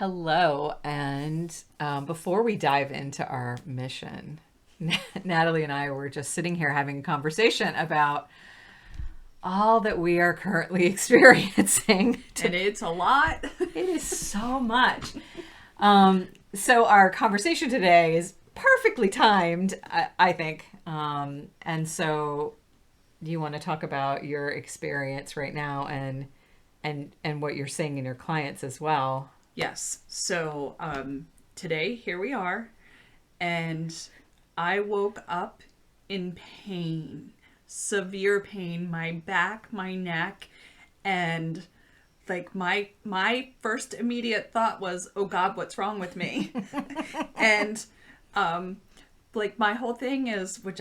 Hello, and before we dive into our mission, Natalie and I were just sitting here having a conversation about all that we are currently experiencing. And it's a lot. It is so much. So our conversation today is perfectly timed, I think. And so, do you want to talk about your experience right now and what you're seeing in your clients as well? Yes. So today, here we are. And I woke up in pain, severe pain, my back, my neck, and like my first immediate thought was, oh God, what's wrong with me? And like my whole thing is, which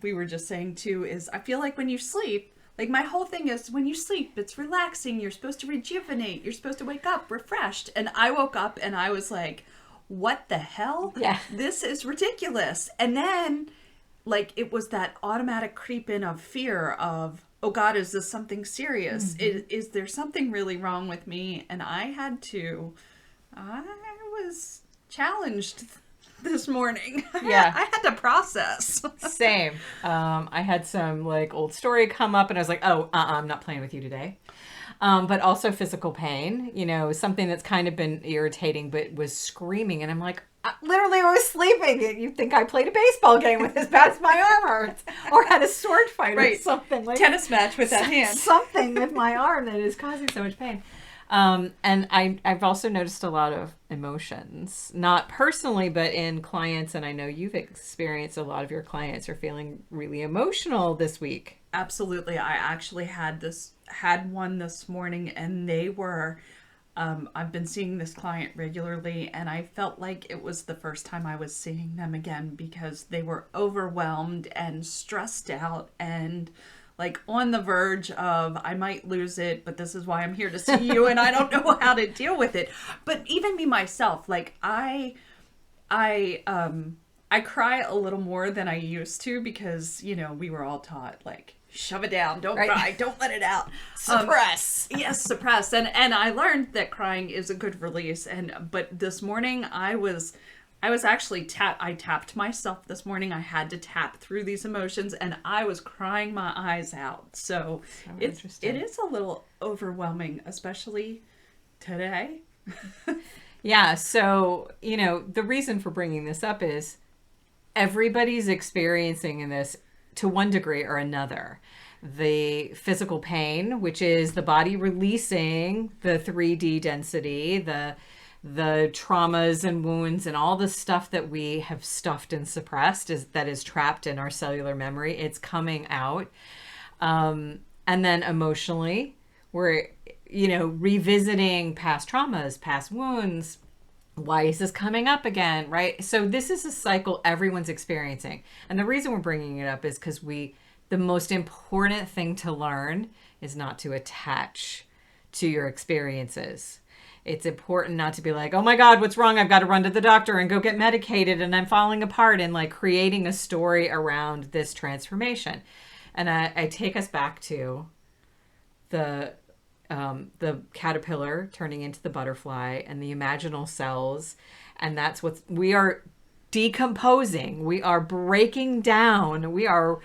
we were just saying too, is I feel like when you sleep, like my whole thing is when you sleep, it's relaxing. You're supposed to rejuvenate. You're supposed to wake up refreshed. And I woke up and I was like, what the hell? Yeah. This is ridiculous. And then like it was that automatic creep in of fear of, oh God, is this something serious? Mm-hmm. Is there something really wrong with me? And I was challenged this morning. Yeah. I had to process. Same. I had some like old story come up and I was like, I'm not playing with you today. But also physical pain, something that's kind of been irritating, but was screaming. And I'm like, literally I was sleeping. You'd think I played a baseball game with as bad as my arm hurts or had a sword fight or something. Like tennis match with that hand. Something with my arm that is causing so much pain. And I've also noticed a lot of emotions, not personally, but in clients. And I know you've experienced a lot of your clients are feeling really emotional this week. Absolutely. I actually had one this morning and they were, I've been seeing this client regularly and I felt like it was the first time I was seeing them again because they were overwhelmed and stressed out and like on the verge of, I might lose it, but this is why I'm here to see you and I don't know how to deal with it. But even me myself, like I cry a little more than I used to because, we were all taught like, shove it down, don't cry, don't let it out. Suppress. Yes, suppress. And I learned that crying is a good release. But this morning I was actually I tapped myself this morning. I had to tap through these emotions and I was crying my eyes out. So it is a little overwhelming, especially today. Yeah. So, the reason for bringing this up is everybody's experiencing this to one degree or another. The physical pain, which is the body releasing the 3D density, the traumas and wounds and all the stuff that we have stuffed and suppressed that is trapped in our cellular memory. It's coming out. And then emotionally, we're, revisiting past traumas, past wounds. Why is this coming up again, right? So this is a cycle everyone's experiencing. And the reason we're bringing it up is because the most important thing to learn is not to attach to your experiences. It's important not to be like, oh my God, what's wrong? I've got to run to the doctor and go get medicated and I'm falling apart, and like creating a story around this transformation. And I take us back to the caterpillar turning into the butterfly and the imaginal cells. And that's what we are decomposing. We are breaking down. We are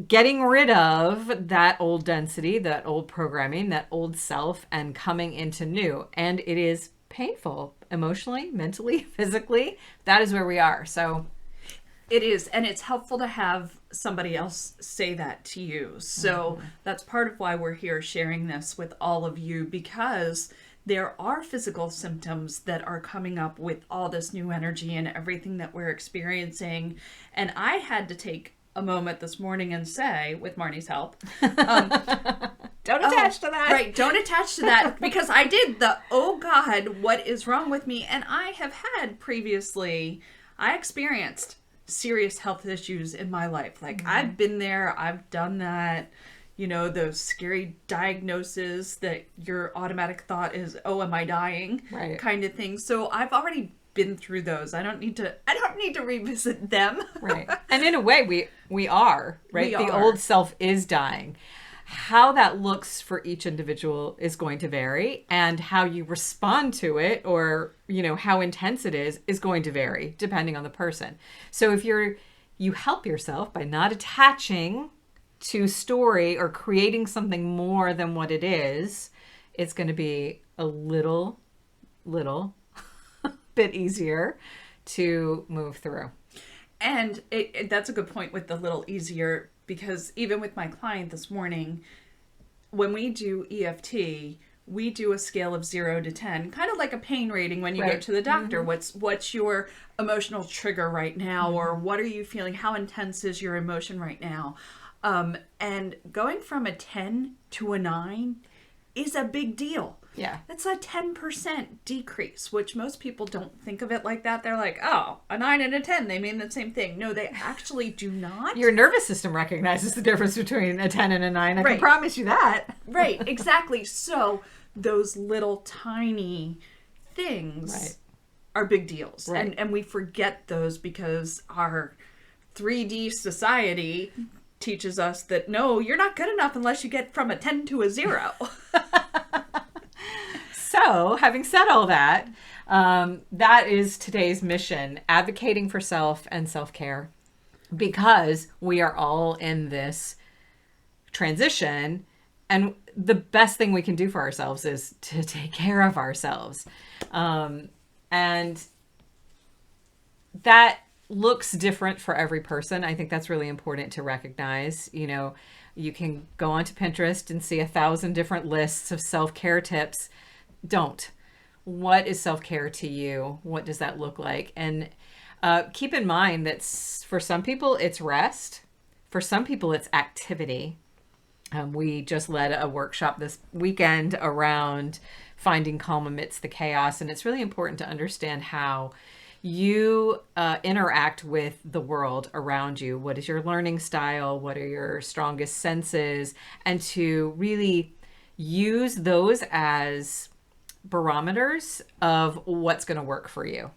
getting rid of that old density, that old programming, that old self, and coming into new. And it is painful emotionally, mentally, physically. That is where we are. So it is. And it's helpful to have somebody else say that to you. So that's part of why we're here sharing this with all of you, because there are physical symptoms that are coming up with all this new energy and everything that we're experiencing. And I had to take a moment this morning and say, with Marnie's help, don't attach to that. Right, don't attach to that, because I did oh God, what is wrong with me? And I have had previously, I experienced serious health issues in my life. Like I've been there, I've done that, those scary diagnoses that your automatic thought is, oh, am I dying? Right. Kind of thing. So I've already been through those. I don't need to revisit them. Right. And in a way we are, right? The old self is dying. How that looks for each individual is going to vary, and how you respond to it, or, how intense it is going to vary depending on the person. So if you help yourself by not attaching to story or creating something more than what it is, it's going to be a little bit easier to move through. And that's a good point with the little easier, because even with my client this morning, when we do EFT, we do a scale of 0 to 10, kind of like a pain rating when you go to the doctor. What's your emotional trigger right now, or what are you feeling? How intense is your emotion right now? And going from a 10 to a 9 is a big deal. Yeah. That's a 10% decrease, which most people don't think of it like that. They're like, oh, a 9 and a 10, they mean the same thing. No, they actually do not. Your nervous system recognizes the difference between a 10 and a 9. I can promise you that. Right, exactly. So those little tiny things are big deals. Right. And we forget those because our 3D society teaches us that, no, you're not good enough unless you get from a 10 to a 0. So, having said all that, that is today's mission, advocating for self and self-care, because we are all in this transition, and the best thing we can do for ourselves is to take care of ourselves. And that looks different for every person. I think that's really important to recognize. You can go onto Pinterest and see 1,000 different lists of self-care tips. Don't. What is self-care to you? What does that look like? And keep in mind that for some people, it's rest. For some people, it's activity. We just led a workshop this weekend around finding calm amidst the chaos. And it's really important to understand how you interact with the world around you. What is your learning style? What are your strongest senses? And to really use those as barometers of what's going to work for you.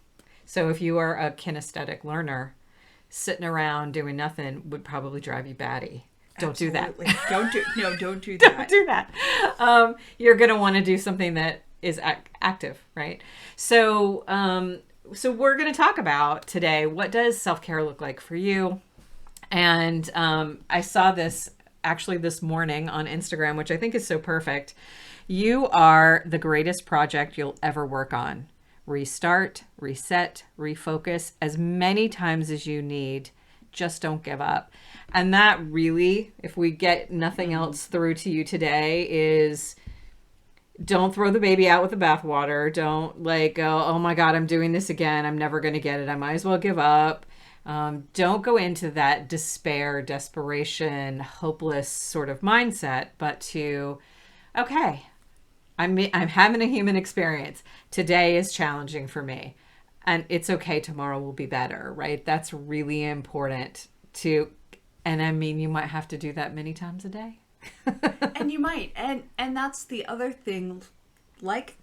So if you are a kinesthetic learner, sitting around doing nothing would probably drive you batty. Don't do that. Don't do that. Don't do that. You're going to want to do something that is active, right? So we're going to talk about today, what does self-care look like for you? And I saw this actually this morning on Instagram, which I think is so perfect. You are the greatest project you'll ever work on. Restart, reset, refocus as many times as you need. Just don't give up. And that really, if we get nothing else through to you today, is don't throw the baby out with the bathwater. Don't go, oh my God, I'm doing this again. I'm never going to get it. I might as well give up. Don't go into that despair, desperation, hopeless sort of mindset, but to, okay, I'm having a human experience. Today is challenging for me, and it's okay. Tomorrow will be better, right? That's really important and I mean, you might have to do that many times a day. And you might. And that's the other thing, like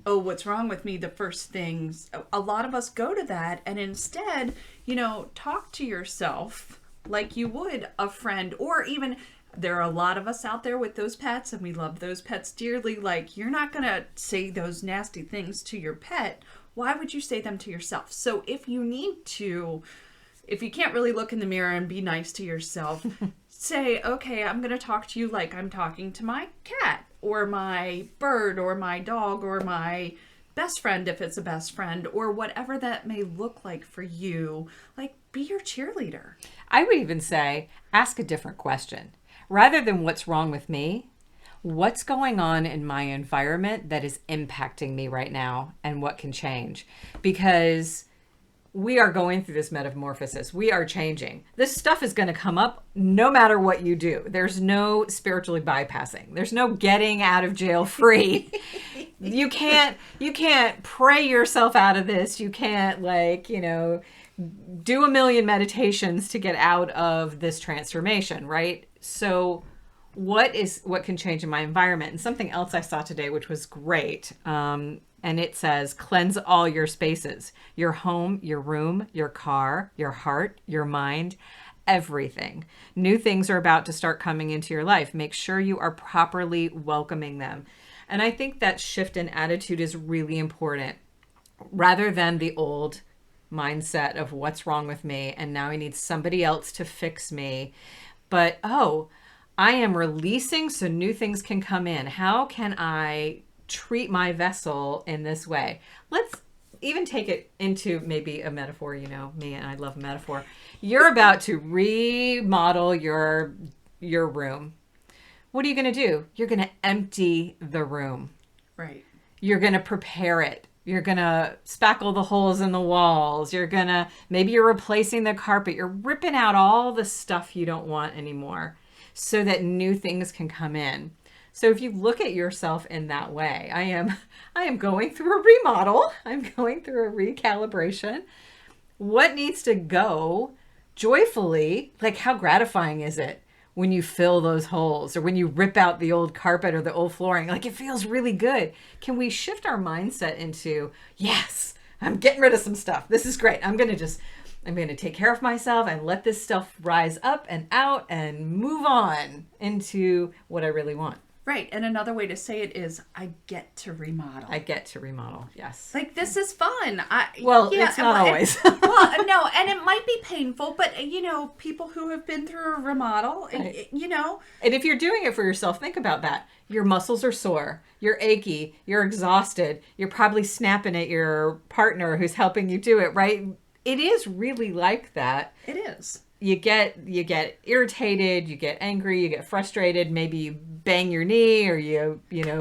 what's wrong with me? The first things, a lot of us go to that, and instead, talk to yourself like you would a friend, or even there are a lot of us out there with those pets, and we love those pets dearly. Like, you're not going to say those nasty things to your pet. Why would you say them to yourself? So if you can't really look in the mirror and be nice to yourself, say, okay, I'm going to talk to you like I'm talking to my cat or my bird or my dog or my best friend, if it's a best friend, or whatever that may look like for you. Like, be your cheerleader. I would even say, ask a different question. Rather than what's wrong with me, what's going on in my environment that is impacting me right now, and what can change? Because we are going through this metamorphosis. We are changing. This stuff is going to come up no matter what you do. There's no spiritually bypassing. There's no getting out of jail free. You can't pray yourself out of this. You can't do a million meditations to get out of this transformation, right? So what can change in my environment? And something else I saw today, which was great. And it says, cleanse all your spaces, your home, your room, your car, your heart, your mind, everything. New things are about to start coming into your life. Make sure you are properly welcoming them. And I think that shift in attitude is really important rather than the old mindset of what's wrong with me and now I need somebody else to fix me. But, oh, I am releasing so new things can come in. How can I treat my vessel in this way? Let's even take it into maybe a metaphor. You know me, and I love a metaphor. You're about to remodel your room. What are you going to do? You're going to empty the room. Right. You're going to prepare it. You're going to spackle the holes in the walls. Maybe you're replacing the carpet. You're ripping out all the stuff you don't want anymore so that new things can come in. So if you look at yourself in that way, I am going through a remodel. I'm going through a recalibration. What needs to go joyfully? Like, how gratifying is it when you fill those holes or when you rip out the old carpet or the old flooring? Like, it feels really good. Can we shift our mindset into, yes, I'm getting rid of some stuff. This is great. I'm going to take care of myself and let this stuff rise up and out and move on into what I really want. Right. And another way to say it is, I get to remodel. I get to remodel. Yes. Like, this is fun. It's not always. Well, no, and it might be painful, but, people who have been through a remodel, Right. And if you're doing it for yourself, think about that. Your muscles are sore. You're achy. You're exhausted. You're probably snapping at your partner who's helping you do it, right? It is really like that. It is. You get irritated, you get angry, you get frustrated, maybe you bang your knee or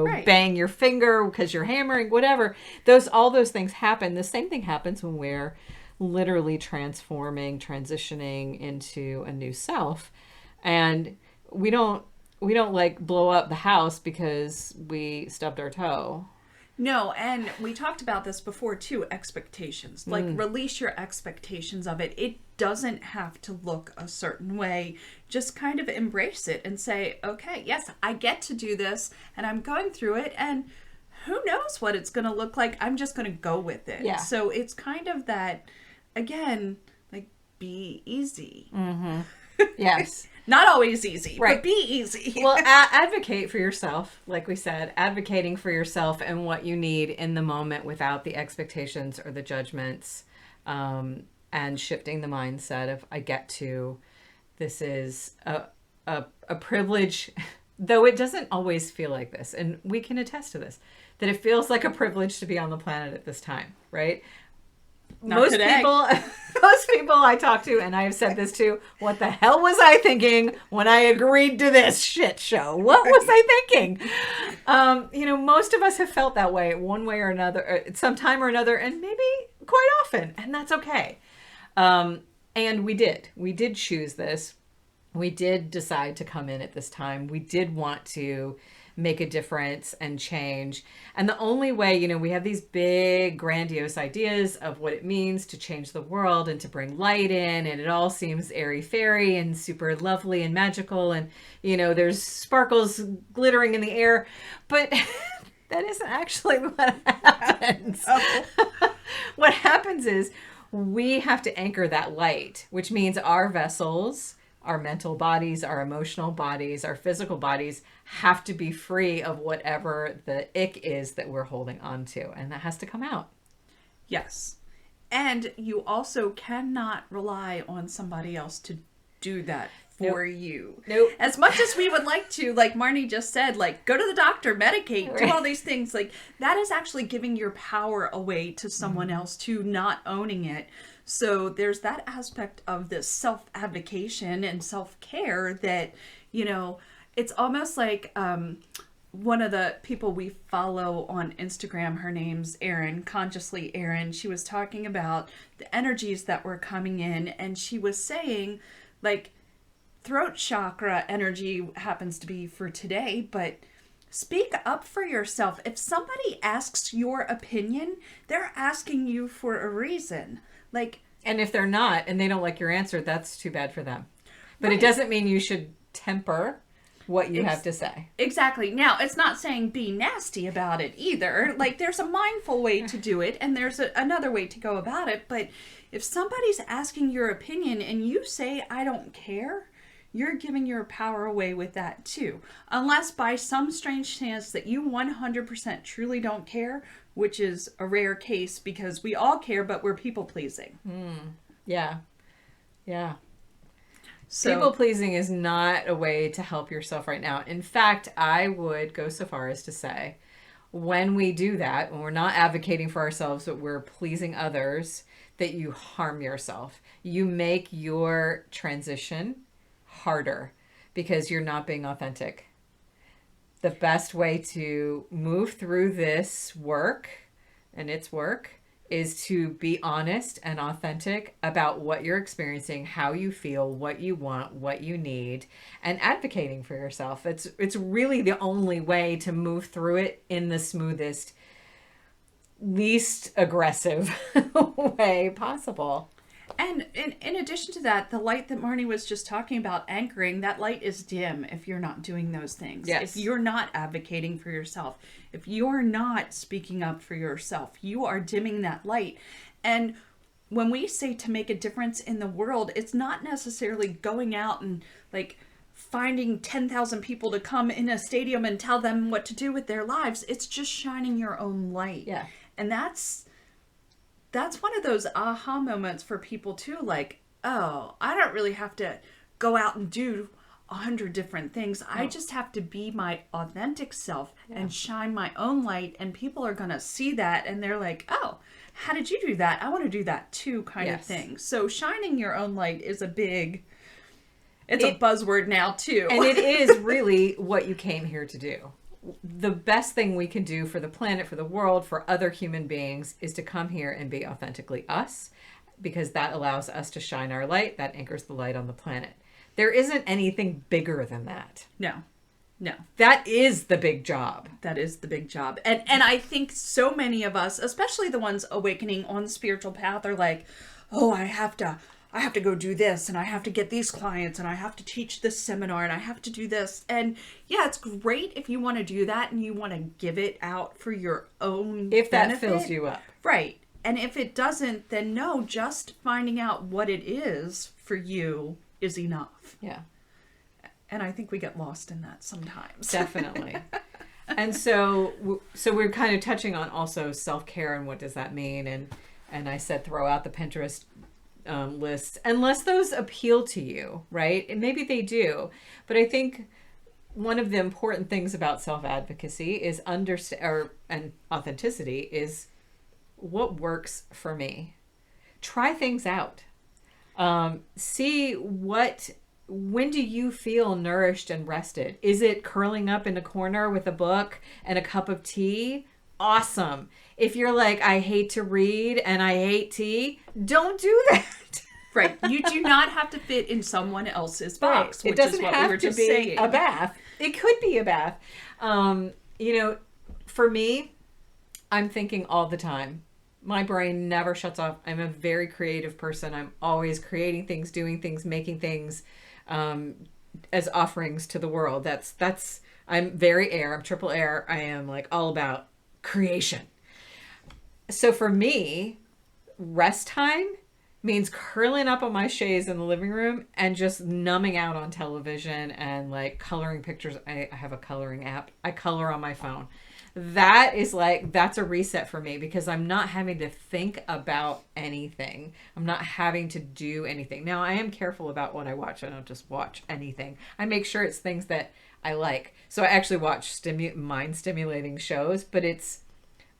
Right. bang your finger because you're hammering, whatever. All those things happen. The same thing happens when we're literally transitioning into a new self. And we don't like blow up the house because we stubbed our toe. No, and we talked about this before too, expectations. Like, release your expectations of it. It doesn't have to look a certain way. Just kind of embrace it and say, okay, yes, I get to do this and I'm going through it, and who knows what it's going to look like. I'm just going to go with it. Yeah. So it's kind of that, again, like, be easy. Mm-hmm. Yes. Not always easy, Right. but be easy. Well, advocate for yourself, like we said, advocating for yourself and what you need in the moment without the expectations or the judgments, and shifting the mindset of, I get to, this is a privilege, though it doesn't always feel like this. And we can attest to this, that it feels like a privilege to be on the planet at this time, right? Not today. Most people I talk to, and I have said this too, what the hell was I thinking when I agreed to this shit show? What was I thinking? Most of us have felt that way one way or another, sometime or another, and maybe quite often, and that's okay. And we did choose this. We did decide to come in at this time. We did want to make a difference and change. And the only way, we have these big, grandiose ideas of what it means to change the world and to bring light in. And it all seems airy-fairy and super lovely and magical. And, there's sparkles glittering in the air. But that isn't actually what happens. Oh. What happens is we have to anchor that light, which means our vessels, our mental bodies, our emotional bodies, our physical bodies have to be free of whatever the ick is that we're holding on to. And that has to come out. Yes. And you also cannot rely on somebody else to do that for you. Nope. As much as we would like to, like Marnie just said, like, go to the doctor, medicate, do all these things. Like, that is actually giving your power away to someone else, to not owning it. So there's that aspect of this self-abdication and self-care that, it's almost like one of the people we follow on Instagram, her name's Erin, Consciously Erin. She was talking about the energies that were coming in, and she was saying, like, throat chakra energy happens to be for today, but speak up for yourself. If somebody asks your opinion, they're asking you for a reason. And if they're not, and they don't like your answer, that's too bad for them. But Right. It doesn't mean you should temper what you have to say. Exactly. Now, it's not saying be nasty about it either. Like, there's a mindful way to do it, and there's another way to go about it. But if somebody's asking your opinion and you say, I don't care, you're giving your power away with that too. Unless by some strange chance that you 100% truly don't care, which is a rare case because we all care, but we're people pleasing. Yeah. Yeah. So, People pleasing is not a way to help yourself right now. In fact, I would go so far as to say, when we do that, when we're not advocating for ourselves, but we're pleasing others, that you harm yourself. You make your transition harder because you're not being authentic. The best way to move through this work, and it's work, is to be honest and authentic about what you're experiencing, how you feel, what you want, what you need, and advocating for yourself. It's really the only way to move through it in the smoothest, least aggressive way possible. and in addition to that, the light that Marnie was just talking about anchoring, that light is dim if you're not doing those things. Yes. If you're not advocating for yourself, if you're not speaking up for yourself, you are dimming that light. And when we say to make a difference in the world, it's not necessarily going out and like finding 10,000 people to come in a stadium and tell them what to do with their lives. It's just shining your own light. Yeah. And that's one of those aha moments for people too. Like, oh, I don't really have to go out and do 100 different things. I just have to be my authentic self and shine my own light, and people are going to see that and they're like, oh, how did you do that? I want to do that too, kind of thing. So shining your own light is a buzzword now too. And it is really what you came here to do. The best thing we can do for the planet, for the world, for other human beings is to come here and be authentically us, because that allows us to shine our light. That anchors the light on the planet. There isn't anything bigger than that. No. That is the big job. That is the big job. And I think so many of us, especially the ones awakening on the spiritual path, are like, oh, I have to go do this, and I have to get these clients, and I have to teach this seminar, and I have to do this. And yeah, it's great if you want to do that and you want to give it out for your own If that benefit. fills you up. Right. And if it doesn't, then no, just finding out what it is for you is enough. Yeah. And I think we get lost in that sometimes. Definitely. And so we're kind of touching on also self-care and what does that mean. And I said throw out the Pinterest lists, unless those appeal to you, right? And maybe they do. But I think one of the important things about self-advocacy is and authenticity is what works for me. Try things out. See when do you feel nourished and rested? Is it curling up in a corner with a book and a cup of tea? Awesome. If you're like, I hate to read and I hate tea, don't do that. Right. You do not have to fit in someone else's box. Right. It doesn't have to be a bath. It could be a bath. For me, I'm thinking all the time. My brain never shuts off. I'm a very creative person. I'm always creating things, doing things, making things as offerings to the world. I'm very air. I'm triple air. I am like all about creation. So for me, rest time means curling up on my chaise in the living room and just numbing out on television and like coloring pictures. I have a coloring app. I color on my phone. That's a reset for me because I'm not having to think about anything. I'm not having to do anything. Now, I am careful about what I watch. I don't just watch anything. I make sure it's things that I like. So I actually watch mind-stimulating shows, but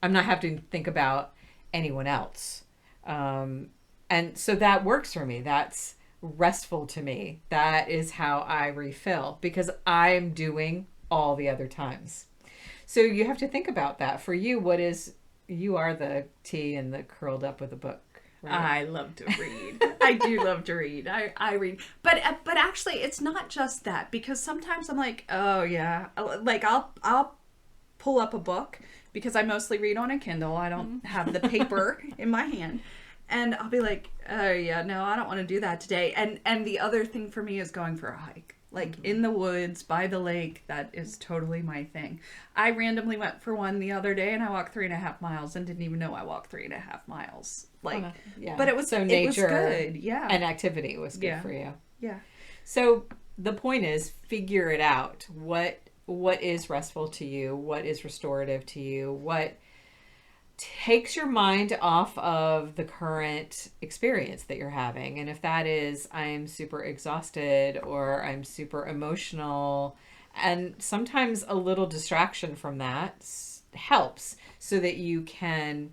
I'm not having to think about anyone else. And so that works for me. That's restful to me. That is how I refill because I'm doing all the other times. So you have to think about that. For you, you are the tea and the curled up with a book. Right? I love to read. I do love to read. I read. But actually it's not just that, because sometimes I'm like, oh yeah, like I'll pull up a book because I mostly read on a Kindle. I don't have the paper in my hand. And I'll be like, oh yeah, no, I don't want to do that today. And the other thing for me is going for a hike. Like in the woods, by the lake, that is totally my thing. I randomly went for one the other day and I walked 3.5 miles and didn't even know I walked 3.5 miles. Like, Yeah. but it was so it nature was good. Yeah. and activity was good Yeah. for you. Yeah. So the point is, figure it out. What is restful to you? What is restorative to you? What takes your mind off of the current experience that you're having? And if that is, I'm super exhausted or I'm super emotional, and sometimes a little distraction from that helps so that you can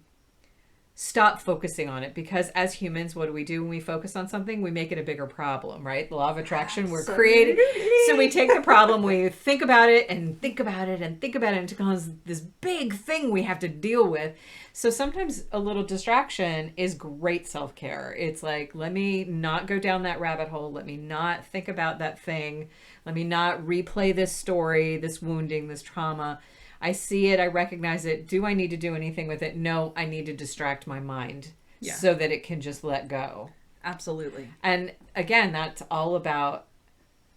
stop focusing on it, because as humans, what do when we focus on something? We make it a bigger problem, right? The law of attraction, we're creating. So we take the problem, we think about it and think about it and think about it, and it becomes this big thing we have to deal with. So sometimes a little distraction is great self-care. It's like, let me not go down that rabbit hole. Let me not think about that thing. Let me not replay this story, this wounding, this trauma. I see it. I recognize it. Do I need to do anything with it? No, I need to distract my mind so that it can just let go. Absolutely. And again, that's all about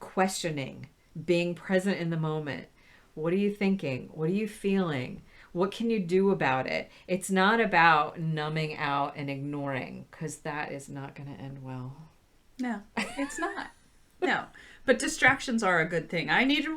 questioning, being present in the moment. What are you thinking? What are you feeling? What can you do about it? It's not about numbing out and ignoring, because that is not going to end well. No, it's not. No. But distractions are a good thing. I needed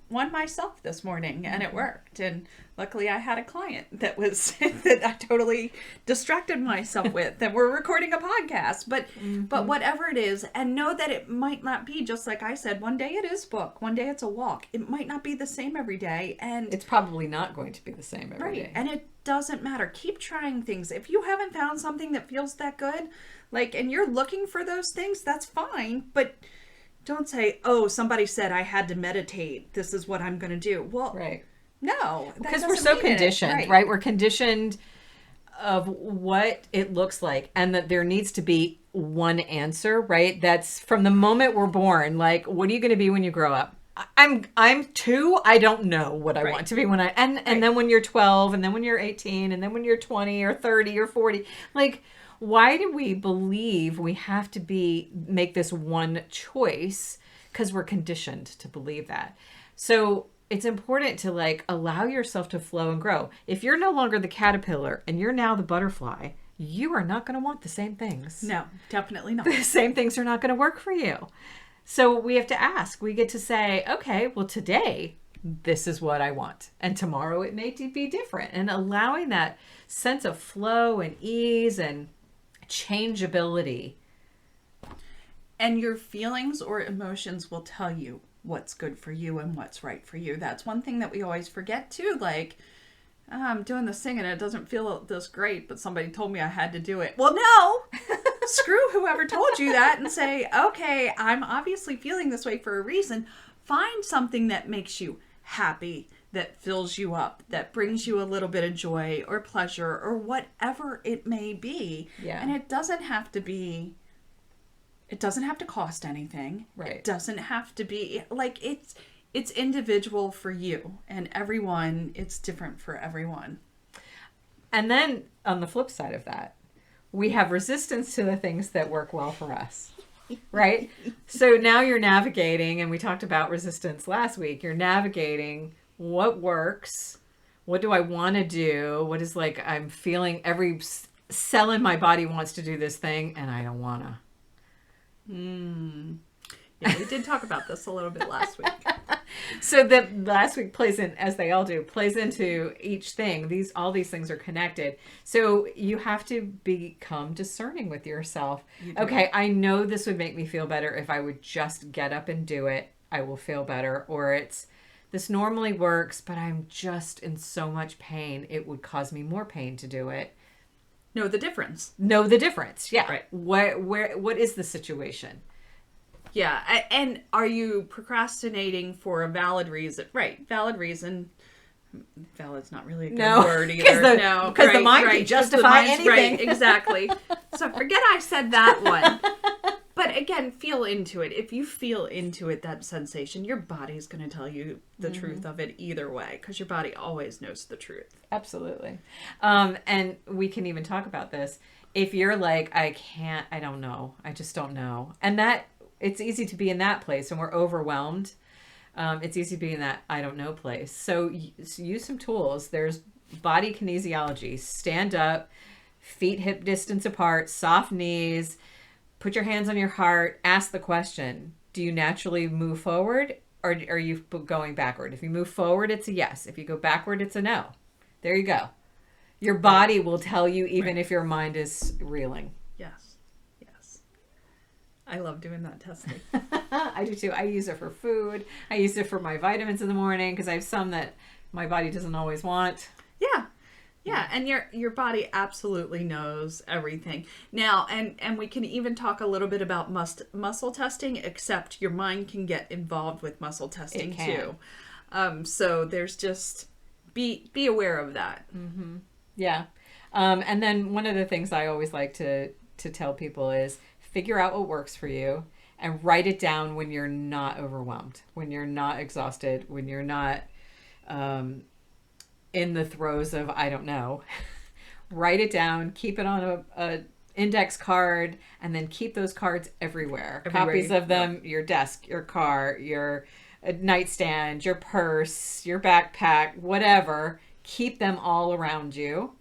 one myself this morning, and it worked. And luckily, I had a client that I totally distracted myself with, and we're recording a podcast. But whatever it is, and know that it might not be, just like I said, one day it is book, one day it's a walk. It might not be the same every day, and it's probably not going to be the same every day. And it doesn't matter. Keep trying things. If you haven't found something that feels that good, and you're looking for those things, that's fine. But don't say, oh, somebody said I had to meditate. This is what I'm going to do. Well, no. Because we're so conditioned, right? We're conditioned of what it looks like, and that there needs to be one answer, right? That's from the moment we're born. Like, what are you going to be when you grow up? I'm 2. I don't know what I want to be when and then when you're 12, and then when you're 18, and then when you're 20 or 30 or 40, like, why do we believe we have to make this one choice? Because we're conditioned to believe that. So it's important to allow yourself to flow and grow. If you're no longer the caterpillar and you're now the butterfly, you are not going to want the same things. No, definitely not. The same things are not going to work for you. So we have to ask. We get to say, okay, well, today, this is what I want. And tomorrow it may be different. And allowing that sense of flow and ease and changeability. And your feelings or emotions will tell you what's good for you and what's right for you. That's one thing that we always forget too. I'm doing the singing, it doesn't feel this great, but somebody told me I had to do it. Well, no! Screw whoever told you that, and say, okay, I'm obviously feeling this way for a reason. Find something that makes you happy, that fills you up, that brings you a little bit of joy or pleasure or whatever it may be. Yeah. And it doesn't have to cost anything. Right. It doesn't have to be it's individual for you, and it's different for everyone. And then on the flip side of that, we have resistance to the things that work well for us. Right? So now you're navigating, and we talked about resistance last week. You're navigating what works, what do I want to do, what is I'm feeling every cell in my body wants to do this thing, and I don't want to. Yeah, we did talk about this a little bit last week. So that last week plays in, as they all do, plays into each thing. All these things are connected. So you have to become discerning with yourself. Okay, I know this would make me feel better if I would just get up and do it. I will feel better. Or this normally works, but I'm just in so much pain. It would cause me more pain to do it. Know the difference. Yeah. Right. What is the situation? Yeah. And are you procrastinating for a valid reason? Right. Valid reason. Valid's not really a good word either. Because the mind can justify anything. Right. Exactly. So forget I said that one. But again, feel into it. If you feel into it, that sensation, your body's going to tell you the truth of it either way, because your body always knows the truth. Absolutely. And we can even talk about this. If you're I don't know. I just don't know. And that It's easy to be in that place when we're overwhelmed. It's easy to be in that I don't know place. So use some tools. There's body kinesiology. Stand up, feet hip distance apart, soft knees, put your hands on your heart, ask the question, do you naturally move forward or are you going backward? If you move forward, it's a yes. If you go backward, it's a no. There you go. Your body will tell you even if your mind is reeling. Yes. Yes. I love doing that testing. I do too. I use it for food. I use it for my vitamins in the morning because I have some that my body doesn't always want. Yeah. Yeah, and your body absolutely knows everything. Now, and we can even talk a little bit about muscle testing, except your mind can get involved with muscle testing too. So there's just be aware of that. Mm-hmm. Yeah. And then one of the things I always like to tell people is figure out what works for you and write it down when you're not overwhelmed, when you're not exhausted, when you're not in the throes of, I don't know. Write it down, keep it on a index card, and then keep those cards everywhere. Copies of them, your desk, your car, your nightstand, your purse, your backpack, whatever. Keep them all around you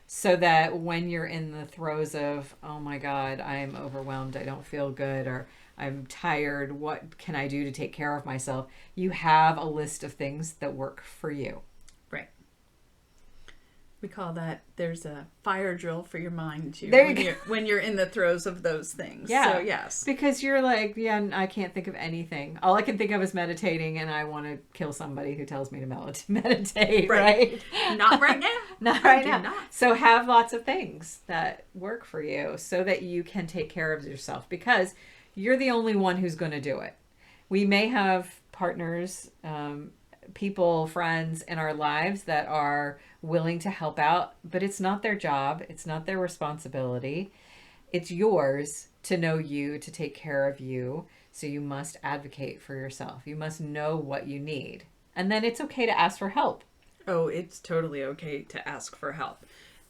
so that when you're in the throes of, oh my God, I'm overwhelmed, I don't feel good, or I'm tired, what can I do to take care of myself? You have a list of things that work for you. Right. We call that, there's a fire drill for your mind too. When you're in the throes of those things. Yeah. So, yes. Because you're like, yeah, I can't think of anything. All I can think of is meditating, and I want to kill somebody who tells me to meditate, right? Not right now. Not right now. So have lots of things that work for you so that you can take care of yourself, because you're the only one who's going to do it. We may have partners, people, friends in our lives that are willing to help out, but it's not their job. It's not their responsibility. It's yours to know you, to take care of you. So you must advocate for yourself. You must know what you need. And then it's okay to ask for help. Oh, it's totally okay to ask for help.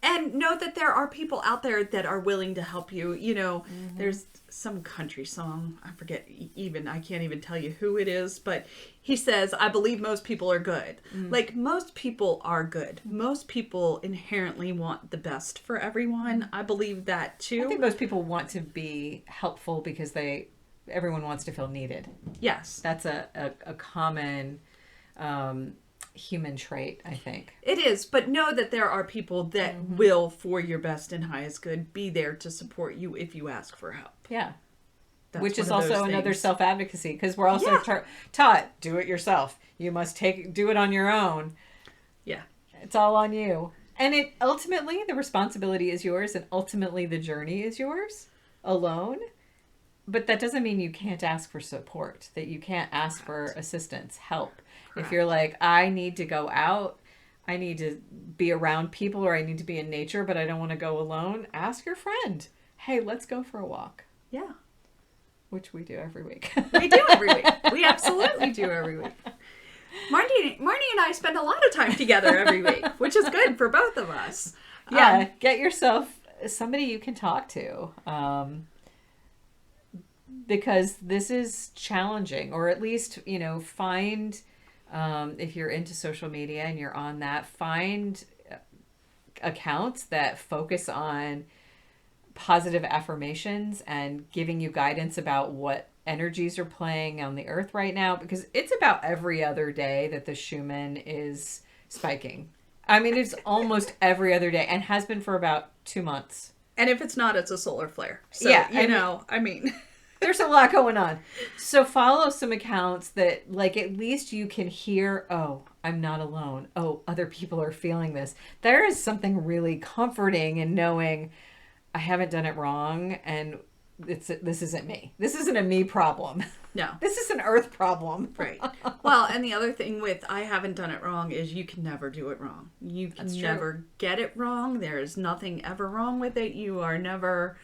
And know that there are people out there that are willing to help you. You know, there's some country song, I forget I can't even tell you who it is, but he says, I believe most people are good. Like, most people are good. Most people inherently want the best for everyone. I believe that too. I think most people want to be helpful because everyone wants to feel needed. Yes. That's a common human trait, I think. It is, but know that there are people that will, for your best and highest good, be there to support you if you ask for help. Yeah. That's which is also another self-advocacy, because we're also taught, do it yourself. You must do it on your own. Yeah. It's all on you. And ultimately, the responsibility is yours, and ultimately the journey is yours alone. But that doesn't mean you can't ask for support, that you can't ask for assistance, help. Correct. If you're like, I need to go out, I need to be around people, or I need to be in nature, but I don't want to go alone, ask your friend. Hey, let's go for a walk. Yeah. Which we do every week. We do every week. We absolutely do every week. Marnie and I spend a lot of time together every week, which is good for both of us. Yeah, get yourself somebody you can talk to. Because this is challenging, or at least, find, if you're into social media and you're on that, find accounts that focus on positive affirmations and giving you guidance about what energies are playing on the earth right now, because it's about every other day that the Schumann is spiking. I mean, it's almost every other day, and has been for about 2 months. And if it's not, it's a solar flare. So, yeah, I mean... There's a lot going on. So follow some accounts that, like, at least you can hear, oh, I'm not alone. Oh, other people are feeling this. There is something really comforting in knowing I haven't done it wrong, and this isn't me. This isn't a me problem. No. This is an earth problem. Right. Well, and the other thing with I haven't done it wrong is you can never do it wrong. You can never get it wrong. There is nothing ever wrong with it. You are never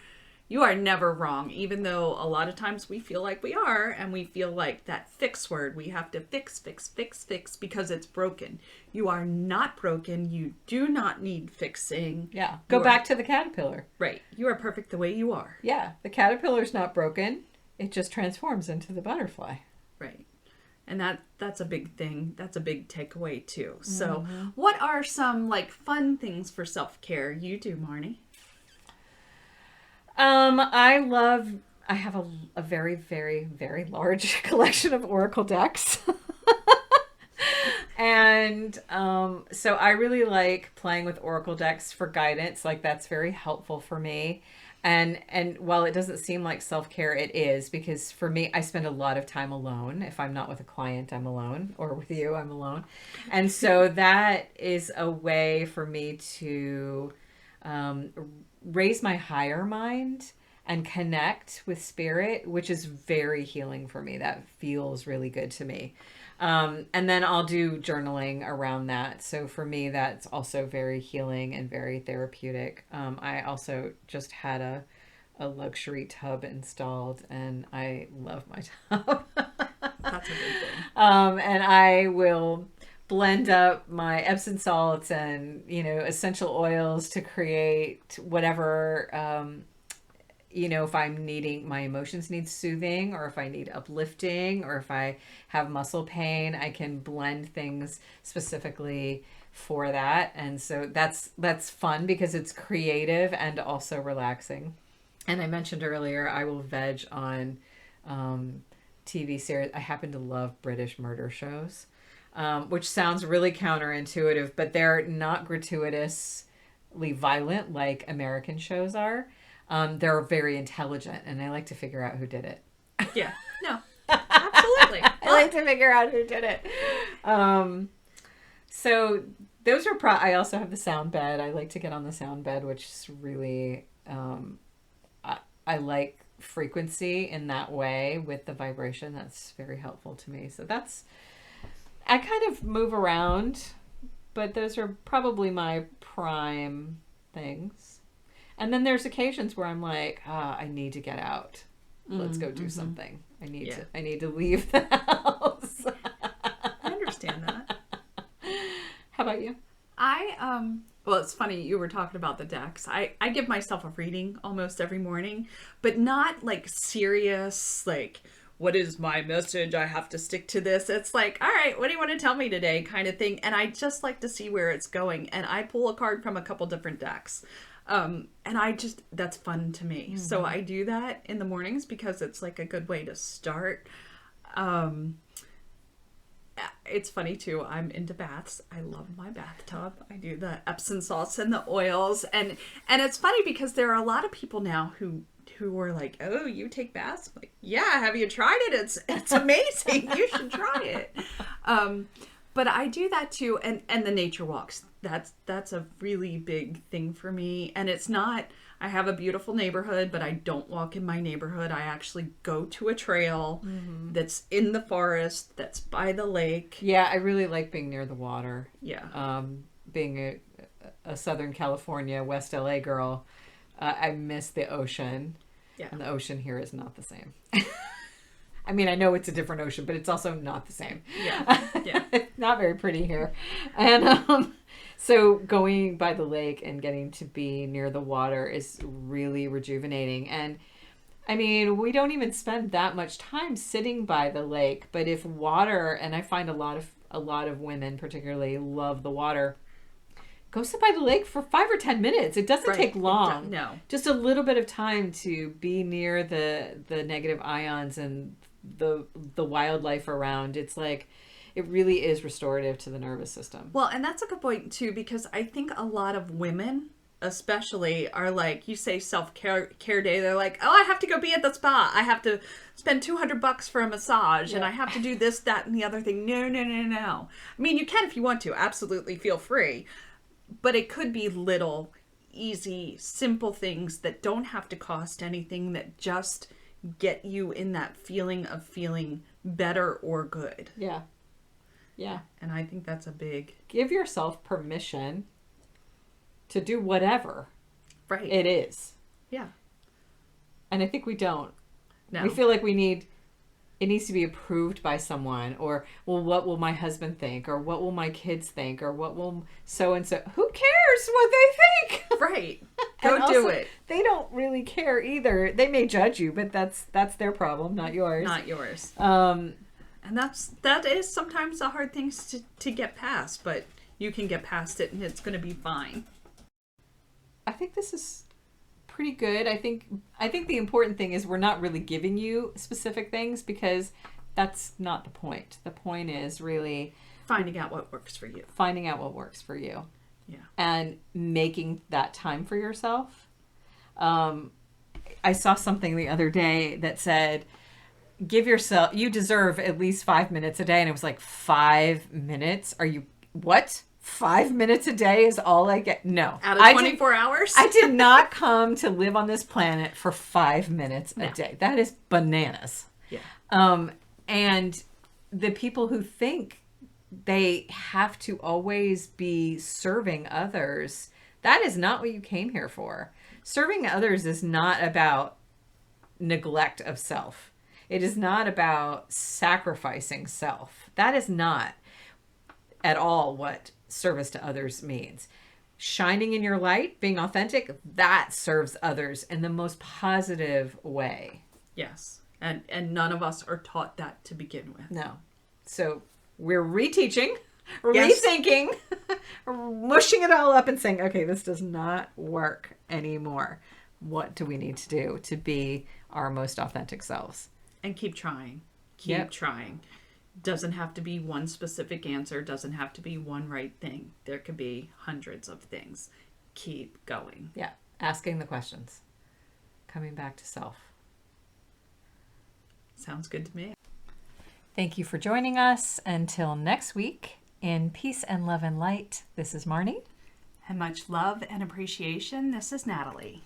wrong, even though a lot of times we feel like we are, and we feel like that fix word. We have to fix because it's broken. You are not broken. You do not need fixing. Yeah. Go back to the caterpillar. Right. You are perfect the way you are. Yeah. The caterpillar's not broken. it just transforms into the butterfly. Right. And that's a big thing. That's a big takeaway too. So, what are some like fun things for self-care you do, Marnie? I have a very, very, very large collection of Oracle decks. And so I really like playing with Oracle decks for guidance. Like that's very helpful for me. And while it doesn't seem like self-care, it is, because for me, I spend a lot of time alone. If I'm not with a client, I'm alone, or with you, I'm alone. And so that is a way for me to um, raise my higher mind and connect with spirit, which is very healing for me. That feels really good to me. And then I'll do journaling around that. So for me, that's also very healing and very therapeutic. I also just had a luxury tub installed, and I love my tub. That's a big thing. And I will blend up my Epsom salts and, essential oils to create whatever, if I'm needing, my emotions need soothing, or if I need uplifting, or if I have muscle pain, I can blend things specifically for that. And so that's fun because it's creative and also relaxing. And I mentioned earlier, I will veg on TV series. I happen to love British murder shows, which sounds really counterintuitive, but they're not gratuitously violent like American shows are. They're very intelligent, and I like to figure out who did it. Yeah. No. Absolutely. I like to figure out who did it. So those are I also have the sound bed. I like to get on the sound bed, which is really I like frequency in that way with the vibration. That's very helpful to me. So I kind of move around, but those are probably my prime things. And then there's occasions where I'm like, I need to get out. Let's go do something. I need to leave the house. I understand that. How about you? Well, it's funny you were talking about the decks. I give myself a reading almost every morning, but not like serious, like, what is my message? I have to stick to this. It's like, all right, what do you want to tell me today kind of thing. And I just like to see where it's going. And I pull a card from a couple different decks. And that's fun to me. So I do that in the mornings because it's like a good way to start. It's funny too. I'm into baths. I love my bathtub. I do the Epsom salts and the oils. And it's funny because there are a lot of people now who are like, oh, you take baths? I'm like, yeah, have you tried it? It's amazing. You should try it. But I do that too, and the nature walks. That's a really big thing for me. And it's not, I have a beautiful neighborhood, but I don't walk in my neighborhood. I actually go to a trail that's in the forest, that's by the lake. Yeah, I really like being near the water. Yeah. Being a Southern California, West LA girl, I miss the ocean. Yeah. And the ocean here is not the same. I mean, I know it's a different ocean, but it's also not the same. Yeah. Yeah. It's not very pretty here. And so going by the lake and getting to be near the water is really rejuvenating. And I mean, we don't even spend that much time sitting by the lake, but if water, and I find a lot of women particularly love the water, go sit by the lake for 5 or 10 minutes. It doesn't take long. No. Just a little bit of time to be near the negative ions and the wildlife around. It's like, it really is restorative to the nervous system. Well, and that's a good point too, because I think a lot of women especially are like, you say self-care day, they're like, oh, I have to go be at the spa. I have to spend $200 for a massage, and I have to do this, that, and the other thing. No. I mean, you can if you want to. Absolutely, feel free. But it could be little, easy, simple things that don't have to cost anything, that just get you in that feeling of feeling better or good. Yeah. And I think that's a big... Give yourself permission to do whatever it is. Yeah. And I think we don't. No. We feel like we need it needs to be approved by someone, or, well, what will my husband think, or what will my kids think, or what will so and so. Who cares what they think? Right. And Go do also, it. They don't really care either. They may judge you, but that's their problem, not yours. Not yours. Um, And that is sometimes the hard things to get past, but you can get past it and it's going to be fine. I think this is pretty good. I think the important thing is we're not really giving you specific things, because that's not the point. The point is really Finding out what works for you. finding out what works for you. Yeah. And making that time for yourself. I saw something the other day that said, you deserve at least 5 minutes a day. And it was like, 5 minutes? Are you, what? 5 minutes a day is all I get? No. Out of 24 hours? I did not come to live on this planet for 5 minutes a day. That is bananas. Yeah. And the people who think they have to always be serving others, that is not what you came here for. Serving others is not about neglect of self. It is not about sacrificing self. That is not at all what service to others means. Shining in your light, being authentic, that serves others in the most positive way. Yes. And none of us are taught that to begin with. No. So we're reteaching, Yes. rethinking, mushing it all up and saying, okay, this does not work anymore. What do we need to do to be our most authentic selves? And keep trying. Keep Yep. trying. Doesn't have to be one specific answer. Doesn't have to be one right thing. There could be hundreds of things. Keep going. Yeah. Asking the questions. Coming back to self. Sounds good to me. Thank you for joining us. Until next week, in peace and love and light, this is Marnie. And much love and appreciation. This is Natalie.